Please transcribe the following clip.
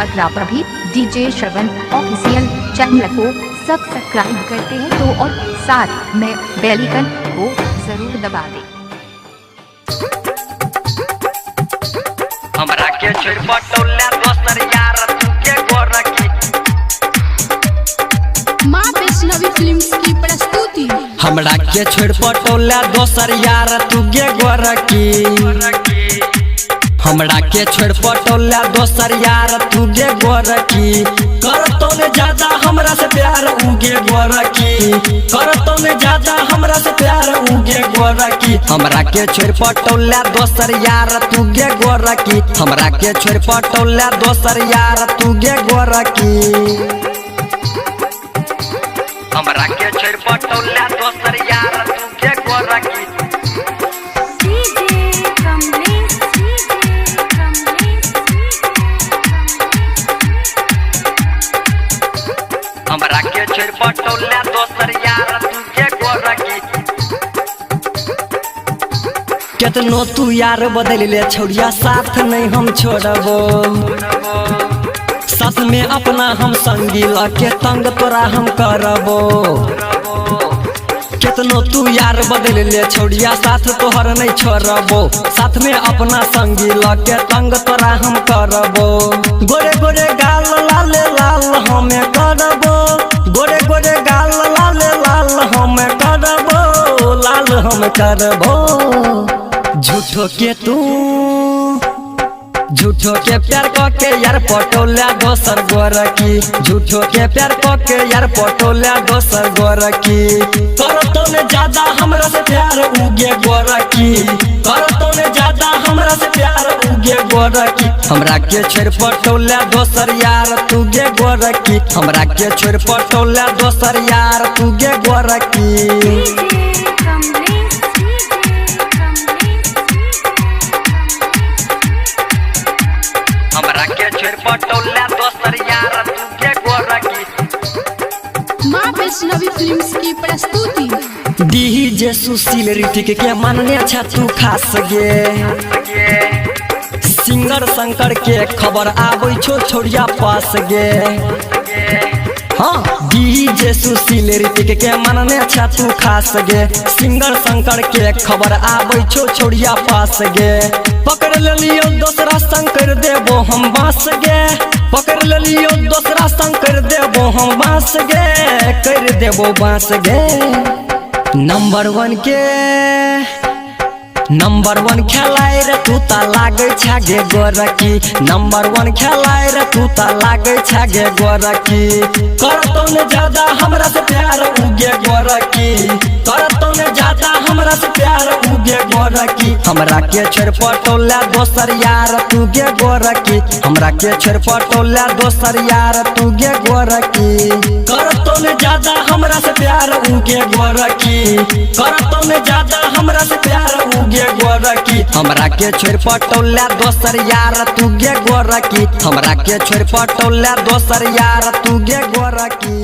अगर आप अभी डीजे श्रवण ऑफिशियल चैनल को सब्सक्राइब करते हैं तो और साथ में बेल आइकन को जरूर दबा दें। हमरा के छोड़ बटोला दोसर यार तू के गोरकी। माँ वैष्णवी फिल्म्स की प्रस्तुति। हमरा के छोड़ बटोला दोसर यार तू के गोरकी। हमरा के छोड़ पटोला दोसर यार तू गे गोरकी। करतो ने ज्यादा हमरा से प्यार उगे गोरकी। करतो ने ज्यादा हमरा से प्यार उगे गोरकी। हमरा के छोड़ पटोला दोसर यार तू गे गोरकी। हमरा के छोड़ पटोला दोसर यार तू गे गोरकी। हमरा के छोड़ पटोला दोसर यार तू गे गोरकी। हमरा के छोड़ पटोला दोसर यार तू के गोरकी। केतनो तू यार बदल ले छोड़िया साथ नहीं हम छोड़बो। साथ में अपना हम संगी लके तंग तोरा हम करबो। केतनो तू यार बदल ले छोड़िया साथ तोहर नहीं छोड़बो। साथ में अपना संगी लके तंग तोरा हम करबो। गोरे गोरे गाल लाल लाल हमें करबो। गोरे गोरे गाल लाल लाल हमें करबो। लाल हम करबो। झूठो के प्यार के यार पटोला दोसर गोरकी। झूठो के प्यार के यार पटोला दोसर गोरकी। करतो ने ज्यादा हमरा से प्यार उगे गोरकी। करतो ने ज्यादा हमरा से प्यार उगे गोरकी। हमरा के छोड़ पटोला दोसर यार तू गे गोरकी। हमरा के छोड़ पटोला दोसर यार तू गे गोरकी। हमरा के छोड़ पटोला दोसर यार तू के गोरकी। माँ वैष्णवी फिल्म्स की प्रस्तुति। डीजे सुशील ऋतिक के मानने अच्छा तू खास गे। सिंगर शंकर के खबर आबै छो छोड़िया पास गे। हाँ डीजे सुशील ऋतिक के मानने अच्छा तू खास गे। सिंगर शंकर के खबर आबै छो छोड़िया पास गे। पकड़ लियो दोसरा संग कर देबो हम बांस गे। पकड़ लियो दोसरा संग कर देबो हम बांस गे। कर देबो बांस गे। नंबर वन खेलाए रे तू ता लागे छागे गोरकी। नंबर वन खेलाए रे तू ता लागे छागे गोरकी। करतो ने ज्यादा हमरा से प्यार उगे गोरकी। करतो ने ज्यादा हमरा से प्यार उगे गोरकी। हमरा के छोड़ पटोला दोसर यार तू गे गोरकी। हमरा के छोड़ पटोला दोसर यार तू गे गोरकी। करतो ने ज्यादा हमरा से प्यार उगे गोरकी। करतो ने ज्यादा हमरा से प्यार उगे गोरकी। हमरा के छोड़ पटोला दोसर यार तू गे गोरकी। हमरा के छोड़ पटोला दोसर यार तू गे गोरकी।